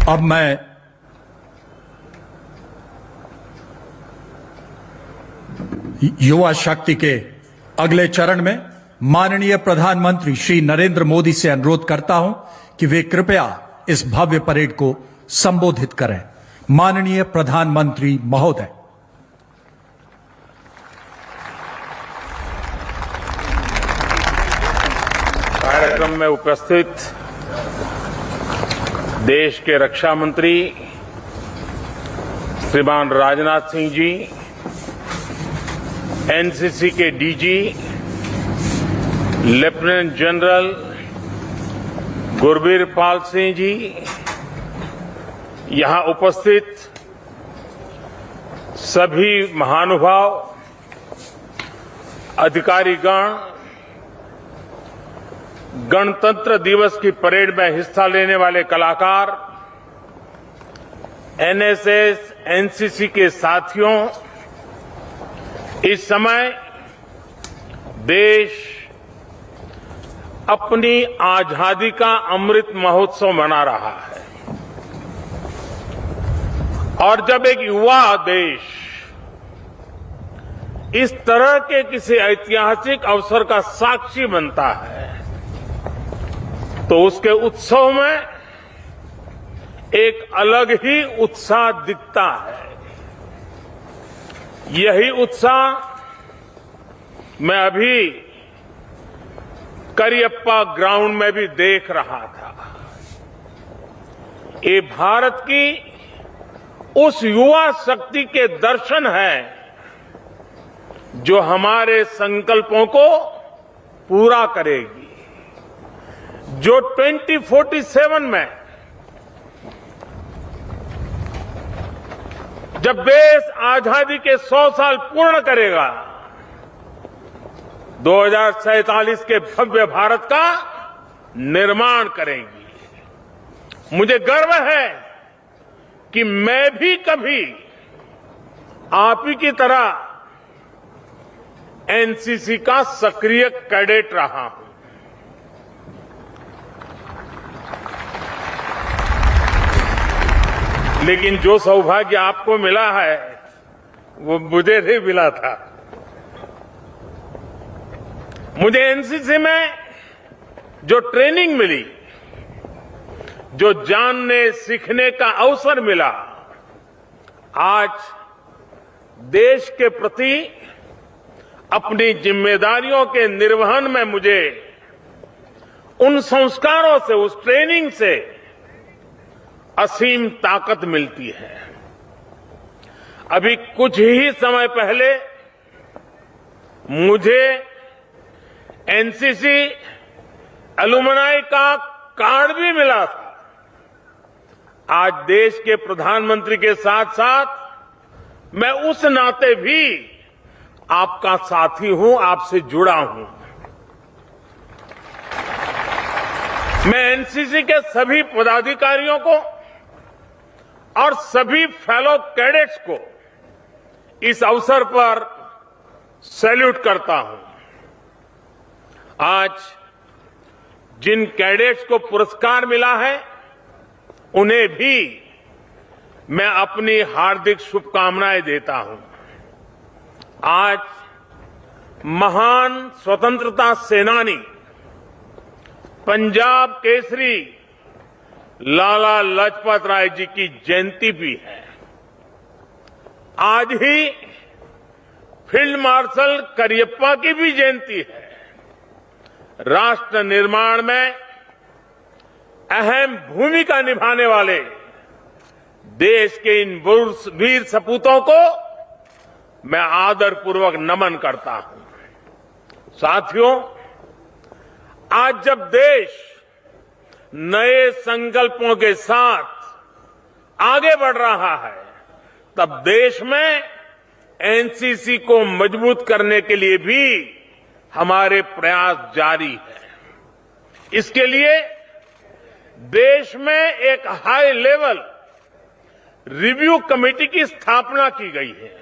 अब मैं युवा शक्ति के अगले चरण में माननीय प्रधानमंत्री श्री नरेंद्र मोदी से अनुरोध करता हूं कि वे कृपया इस भव्य परेड को संबोधित करें। माननीय प्रधानमंत्री महोदय। कार्यक्रम में उपस्थित देश के रक्षा मंत्री श्रीमान राजनाथ सिंह जी, एनसीसी के DG lieutenant general Gurbir Pal Singh ji, यहां उपस्थित सभी महानुभाव, अधिकारीगण, गणतंत्र दिवस की परेड में हिस्सा लेने वाले कलाकार, एनएसएस, एनसीसी के साथियों, इस समय देश अपनी आजादी का अमृत महोत्सव मना रहा है और जब एक युवा देश इस तरह के किसी ऐतिहासिक अवसर का साक्षी बनता है तो उसके उत्सव में एक अलग ही उत्साह दिखता है। यही उत्साह मैं अभी करियप्पा ग्राउंड में भी देख रहा था। ये भारत की उस युवा शक्ति के दर्शन हैं जो हमारे संकल्पों को पूरा करेगी, जो 2047 में जब देश आजादी के 100 साल पूर्ण करेगा, 2047 के भव्य भारत का निर्माण करेंगी। मुझे गर्व है कि मैं भी कभी आप ही की तरह एनसीसी का सक्रिय कैडेट रहा हूं। लेकिन जो सौभाग्य आपको मिला है वो मुझे नहीं मिला था। मुझे एनसीसी में जो ट्रेनिंग मिली, जो जानने सीखने का अवसर मिला, आज देश के प्रति अपनी जिम्मेदारियों के निर्वहन में मुझे उन संस्कारों से, उस ट्रेनिंग से असीम ताकत मिलती है। अभी कुछ ही समय पहले मुझे एनसीसी एलुमनाई का कार्ड भी मिला था। आज देश के प्रधानमंत्री के साथ साथ मैं उस नाते भी आपका साथी हूं, आपसे जुड़ा हूं। मैं एनसीसी के सभी पदाधिकारियों को और सभी फेलो कैडेट्स को इस अवसर पर सैल्यूट करता हूं। आज जिन कैडेट्स को पुरस्कार मिला है उन्हें भी मैं अपनी हार्दिक शुभकामनाएं देता हूं। आज महान स्वतंत्रता सेनानी, पंजाब केसरी लाला लाजपत राय जी की जयंती भी है। आज ही फील्ड मार्शल करियप्पा की भी जयंती है। राष्ट्र निर्माण में अहम भूमिका निभाने वाले देश के इन वीर सपूतों को मैं आदरपूर्वक नमन करता हूं। साथियों, आज जब देश नए संकल्पों के साथ आगे बढ़ रहा है, तब देश में एनसीसी को मजबूत करने के लिए भी हमारे प्रयास जारी है। इसके लिए देश में एक हाई लेवल रिव्यू कमेटी की स्थापना की गई है।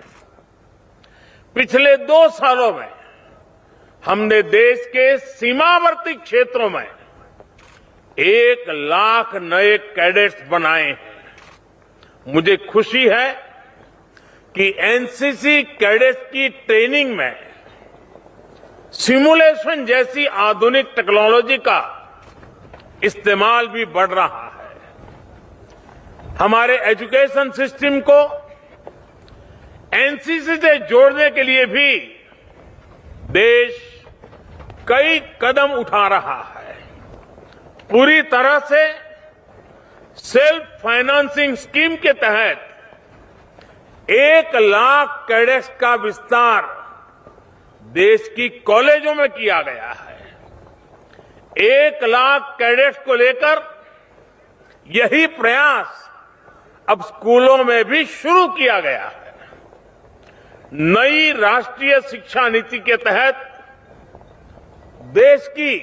पिछले 2 सालों में हमने देश के सीमावर्ती क्षेत्रों में 1 लाख नए कैडेट्स बनाए हैं। मुझे खुशी है कि एनसीसी कैडेट्स की ट्रेनिंग में सिमुलेशन जैसी आधुनिक टेक्नोलॉजी का इस्तेमाल भी बढ़ रहा है। हमारे एजुकेशन सिस्टम को एनसीसी से जोड़ने के लिए भी देश कई कदम उठा रहा है। पूरी तरह से सेल्फ फाइनेंसिंग स्कीम के तहत 1 लाख कैडेट्स का विस्तार देश की कॉलेजों में किया गया है। 1 लाख कैडेट्स को लेकर यही प्रयास अब स्कूलों में भी शुरू किया गया है। नई राष्ट्रीय शिक्षा नीति के तहत देश की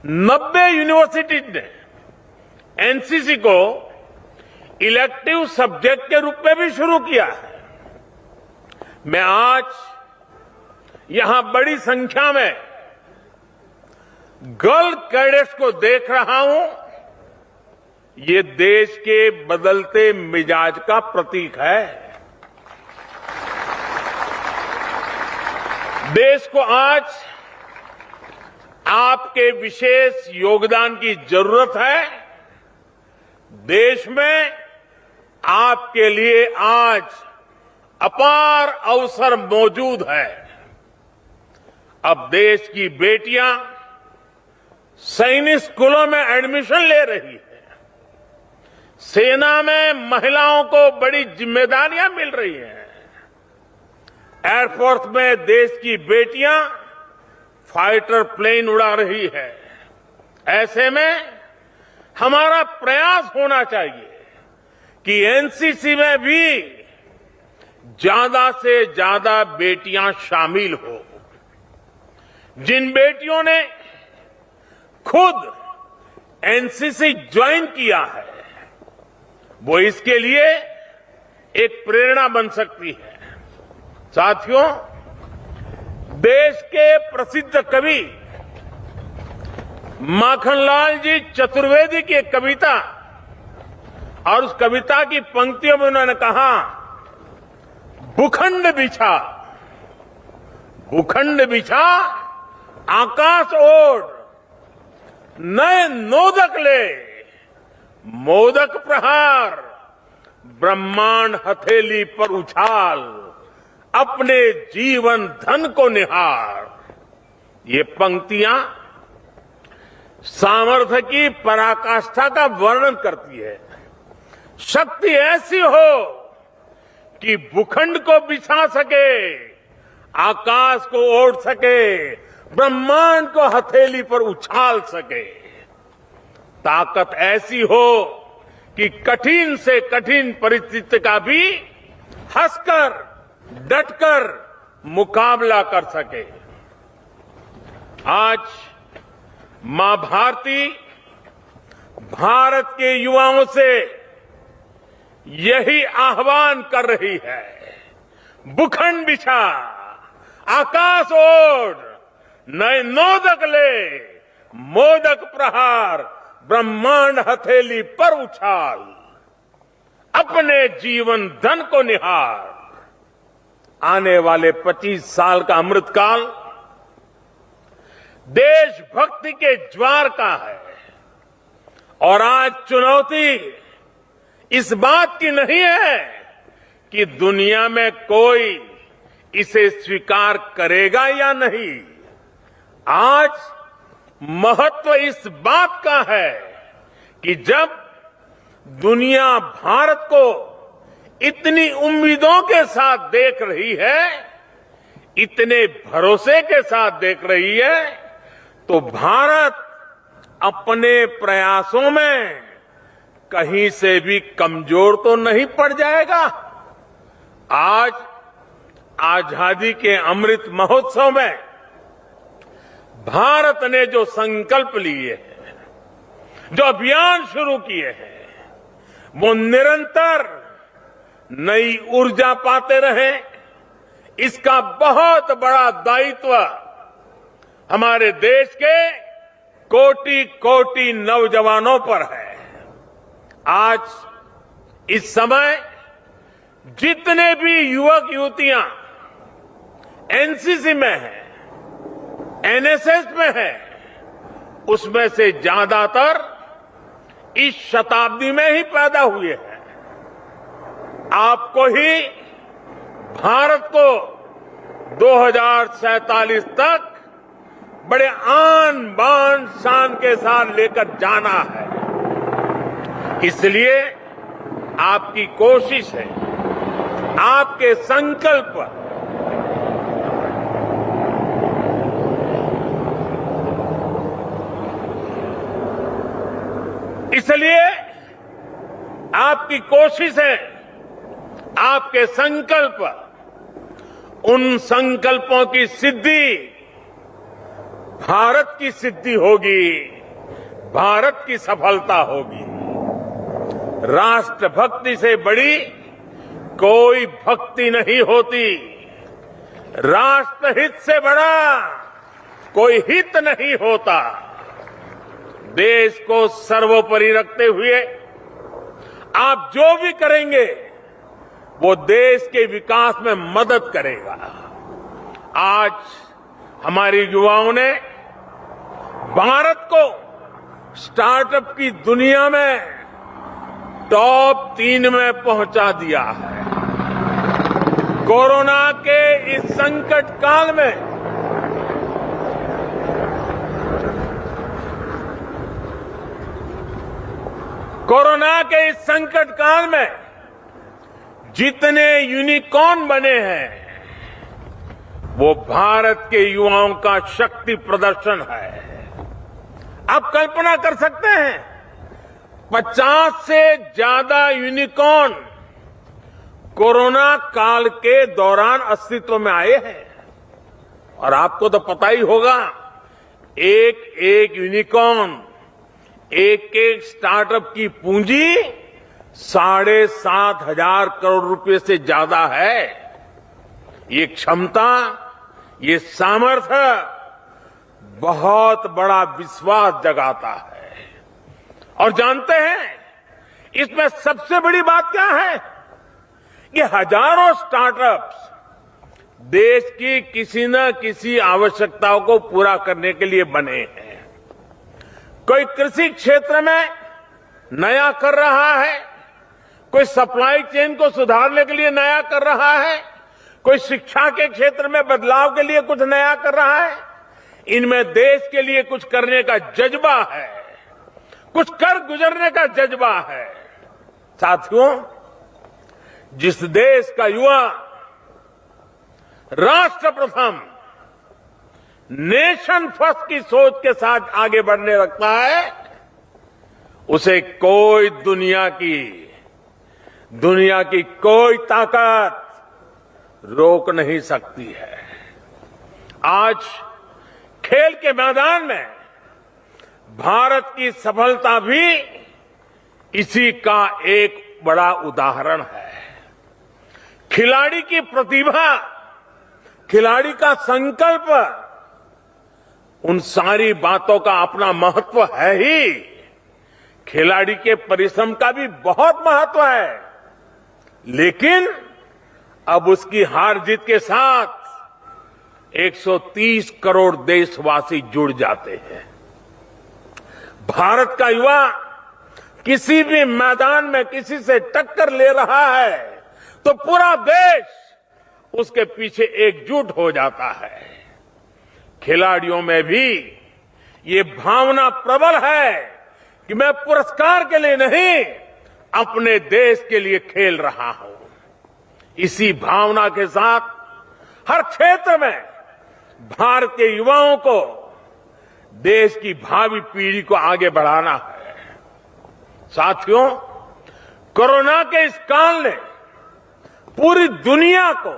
90 यूनिवर्सिटीज ने एनसीसी को इलेक्टिव सब्जेक्ट के रूप में भी शुरू किया है। मैं आज यहां बड़ी संख्या में गर्ल कैडेट्स को देख रहा हूं। ये देश के बदलते मिजाज का प्रतीक है। देश को आज आपके विशेष योगदान की जरूरत है। देश में आपके लिए आज अपार अवसर मौजूद है। अब देश की बेटियां सैनिक स्कूलों में एडमिशन ले रही है। सेना में महिलाओं को बड़ी जिम्मेदारियां मिल रही हैं। एयरफोर्स में देश की बेटियां फाइटर प्लेन उड़ा रही है। ऐसे में हमारा प्रयास होना चाहिए कि एनसीसी में भी ज्यादा से ज्यादा बेटियां शामिल हो। जिन बेटियों ने खुद एनसीसी ज्वाइन किया है, वो इसके लिए एक प्रेरणा बन सकती है। साथियों, देश के प्रसिद्ध कवि माखनलाल जी चतुर्वेदी की एक कविता, और उस कविता की पंक्तियों में उन्होंने कहा, भूखंड बिछा, भूखंड बिछा आकाश ओढ़, नए नोदक ले, मोदक प्रहार, ब्रह्मांड हथेली पर उछाल, अपने जीवन धन को निहार। ये पंक्तियां सामर्थ्य की पराकाष्ठा का वर्णन करती है। शक्ति ऐसी हो कि भूखंड को बिछा सके, आकाश को ओढ़ सके, ब्रह्मांड को हथेली पर उछाल सके। ताकत ऐसी हो कि कठिन से कठिन परिस्थिति का भी हंसकर, डटकर मुकाबला कर सके। आज मां भारती भारत के युवाओं से यही आह्वान कर रही है। भूखंड बिछा, आकाश ओढ़, नए नोदक ले, मोदक प्रहार, ब्रह्मांड हथेली पर उछाल, अपने जीवन धन को निहार। आने वाले 25 साल का अमृतकाल देशभक्ति के ज्वार का है। और आज चुनौती इस बात की नहीं है कि दुनिया में कोई इसे स्वीकार करेगा या नहीं। आज महत्व इस बात का है कि जब दुनिया भारत को इतनी उम्मीदों के साथ देख रही है, इतने भरोसे के साथ देख रही है, तो भारत अपने प्रयासों में कहीं से भी कमजोर तो नहीं पड़ जाएगा। आज आजादी के अमृत महोत्सव में भारत ने जो संकल्प लिए हैं, जो अभियान शुरू किए हैं, वो निरंतर नई ऊर्जा पाते रहे। इसका बहुत बड़ा दायित्व हमारे देश के कोटि कोटि नौजवानों पर है। आज इस समय जितने भी युवक युवतियां एनसीसी में हैं, एनएसएस में हैं, उसमें से ज्यादातर इस शताब्दी में ही पैदा हुए हैं। आपको ही भारत को 2047 तक बड़े आन बान शान के साथ लेकर जाना है। इसलिए आपकी कोशिश है, आपके संकल्प इसलिए आपकी कोशिश है, आपके संकल्प, उन संकल्पों की सिद्धि भारत की सिद्धि होगी, भारत की सफलता होगी। राष्ट्रभक्ति से बड़ी कोई भक्ति नहीं होती, राष्ट्रहित से बड़ा कोई हित नहीं होता। देश को सर्वोपरि रखते हुए आप जो भी करेंगे वो देश के विकास में मदद करेगा। आज हमारे युवाओं ने भारत को स्टार्टअप की दुनिया में टॉप 3 में पहुंचा दिया है। कोरोना के इस संकट काल में जितने यूनिकॉर्न बने हैं वो भारत के युवाओं का शक्ति प्रदर्शन है। आप कल्पना कर सकते हैं 50 से ज्यादा यूनिकॉर्न कोरोना काल के दौरान अस्तित्व में आए हैं। और आपको तो पता ही होगा, एक एक यूनिकॉर्न, एक एक स्टार्टअप की पूंजी 7,500 करोड़ रुपए से ज्यादा है। ये क्षमता, ये सामर्थ्य बहुत बड़ा विश्वास जगाता है। और जानते हैं इसमें सबसे बड़ी बात क्या है कि हजारों स्टार्टअप्स देश की किसी न किसी आवश्यकताओं को पूरा करने के लिए बने हैं। कोई कृषि क्षेत्र में नया कर रहा है, कोई सप्लाई चेन को सुधारने के लिए नया कर रहा है, कोई शिक्षा के क्षेत्र में बदलाव के लिए कुछ नया कर रहा है। इनमें देश के लिए कुछ करने का जज्बा है, कुछ कर गुजरने का जज्बा है। साथियों, जिस देश का युवा राष्ट्र प्रथम, नेशन फर्स्ट की सोच के साथ आगे बढ़ने लगता है, उसे कोई दुनिया की कोई ताकत रोक नहीं सकती है। आज खेल के मैदान में भारत की सफलता भी इसी का एक बड़ा उदाहरण है। खिलाड़ी की प्रतिभा, खिलाड़ी का संकल्प, उन सारी बातों का अपना महत्व है ही। खिलाड़ी के परिश्रम का भी बहुत महत्व है, लेकिन अब उसकी हार जीत के साथ 130 करोड़ देशवासी जुड़ जाते हैं। भारत का युवा किसी भी मैदान में किसी से टक्कर ले रहा है तो पूरा देश उसके पीछे एकजुट हो जाता है। खिलाड़ियों में भी ये भावना प्रबल है कि मैं पुरस्कार के लिए नहीं, अपने देश के लिए खेल रहा हूं। इसी भावना के साथ हर क्षेत्र में भारत के युवाओं को, देश की भावी पीढ़ी को आगे बढ़ाना है। साथियों, कोरोना के इस काल ने पूरी दुनिया को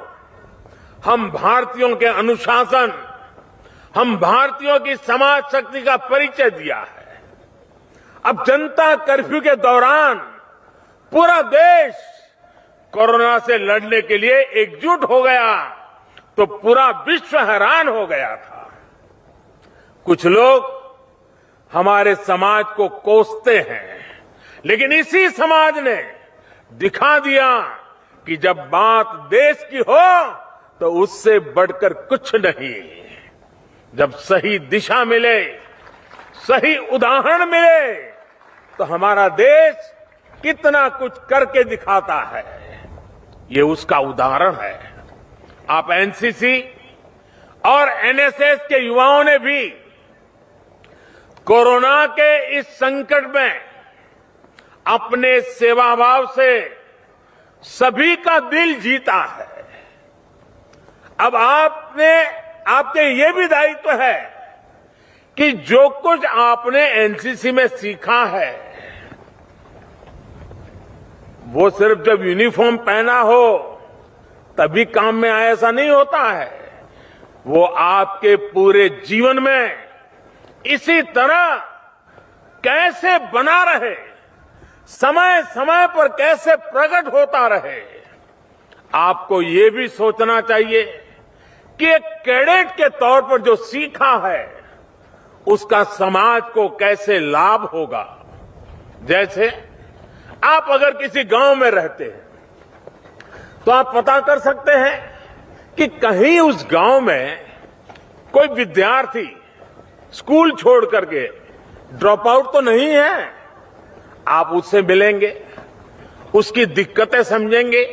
हम भारतीयों के अनुशासन, हम भारतीयों की समाज शक्ति का परिचय दिया है। अब जनता कर्फ्यू के दौरान पूरा देश कोरोना से लड़ने के लिए एकजुट हो गया तो पूरा विश्व हैरान हो गया था। कुछ लोग हमारे समाज को कोसते हैं, लेकिन इसी समाज ने दिखा दिया कि जब बात देश की हो तो उससे बढ़कर कुछ नहीं। जब सही दिशा मिले, सही उदाहरण मिले, तो हमारा देश कितना कुछ करके दिखाता है। ये उसका उदाहरण है। आप एनसीसी और एनएसएस के युवाओं ने भी कोरोना के इस संकट में अपने सेवाभाव से सभी का दिल जीता है। अब आपके ये भी दायित्व है कि जो कुछ आपने एनसीसी में सीखा है, वो सिर्फ जब यूनिफॉर्म पहना हो तभी काम में आए, ऐसा नहीं होता है। वो आपके पूरे जीवन में इसी तरह कैसे बना रहे, समय समय पर कैसे प्रकट होता रहे। आपको ये भी सोचना चाहिए कि एक कैडेट के तौर पर जो सीखा है उसका समाज को कैसे लाभ होगा। जैसे आप अगर किसी गांव में रहते हैं तो आप पता कर सकते हैं कि कहीं उस गांव में कोई विद्यार्थी स्कूल छोड़ करके ड्रॉप आउट तो नहीं है। आप उससे मिलेंगे, उसकी दिक्कतें समझेंगे,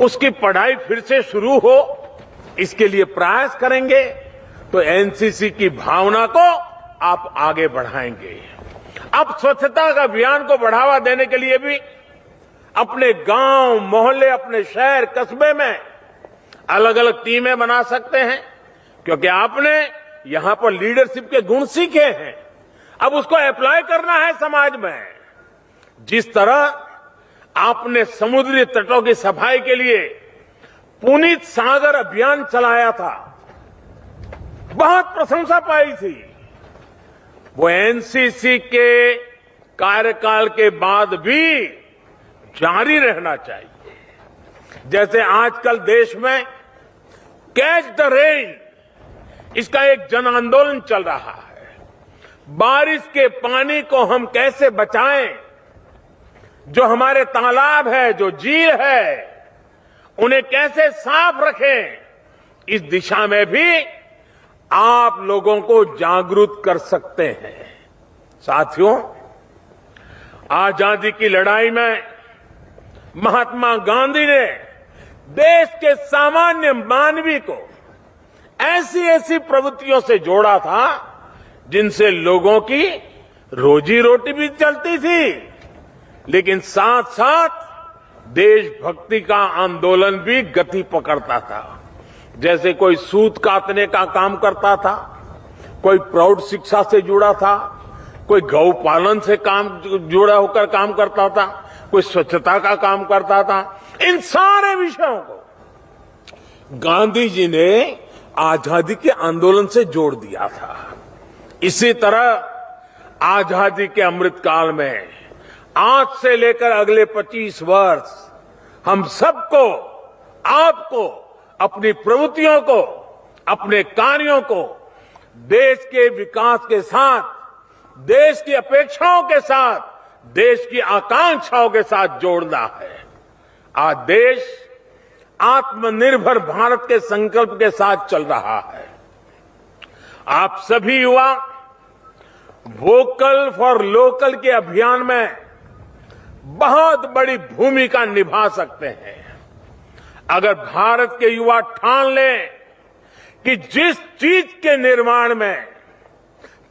उसकी पढ़ाई फिर से शुरू हो इसके लिए प्रयास करेंगे, तो एनसीसी की भावना को आप आगे बढ़ाएंगे। अब स्वच्छता का अभियान को बढ़ावा देने के लिए भी अपने गांव, मोहल्ले, अपने शहर, कस्बे में अलग अलग टीमें बना सकते हैं, क्योंकि आपने यहां पर लीडरशिप के गुण सीखे हैं। अब उसको अप्लाई करना है समाज में। जिस तरह आपने समुद्री तटों की सफाई के लिए पुनीत सागर अभियान चलाया था, बहुत प्रशंसा पाई थी, वो एनसीसी के कार्यकाल के बाद भी जारी रहना चाहिए। जैसे आजकल देश में कैच द रेन, इसका एक जन आंदोलन चल रहा है। बारिश के पानी को हम कैसे बचाएं, जो हमारे तालाब है, जो झील है, उन्हें कैसे साफ रखें, इस दिशा में भी आप लोगों को जागरूक कर सकते हैं। साथियों, आजादी की लड़ाई में महात्मा गांधी ने देश के सामान्य मानवी को ऐसी ऐसी प्रवृत्तियों से जोड़ा था जिनसे लोगों की रोजी रोटी भी चलती थी, लेकिन साथ साथ देशभक्ति का आंदोलन भी गति पकड़ता था। जैसे कोई सूत काटने का काम करता था, कोई प्रौढ़ शिक्षा से जुड़ा था, कोई गौ पालन से जुड़ा होकर काम करता था, कोई स्वच्छता का काम करता था। इन सारे विषयों को गांधी जी ने आजादी के आंदोलन से जोड़ दिया था। इसी तरह आजादी के अमृतकाल में आज से लेकर अगले 25 वर्ष हम सबको, आपको, अपनी प्रवृत्तियों को, अपने कार्यों को देश के विकास के साथ, देश की अपेक्षाओं के साथ, देश की आकांक्षाओं के साथ जोड़ना है। आज देश आत्मनिर्भर भारत के संकल्प के साथ चल रहा है। आप सभी युवा वोकल फॉर लोकल के अभियान में बहुत बड़ी भूमिका निभा सकते हैं। अगर भारत के युवा ठान लें कि जिस चीज के निर्माण में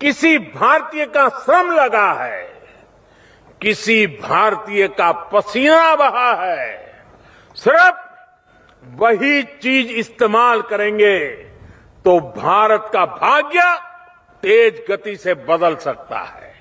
किसी भारतीय का श्रम लगा है, किसी भारतीय का पसीना बहा है, सिर्फ वही चीज इस्तेमाल करेंगे तो भारत का भाग्य तेज गति से बदल सकता है।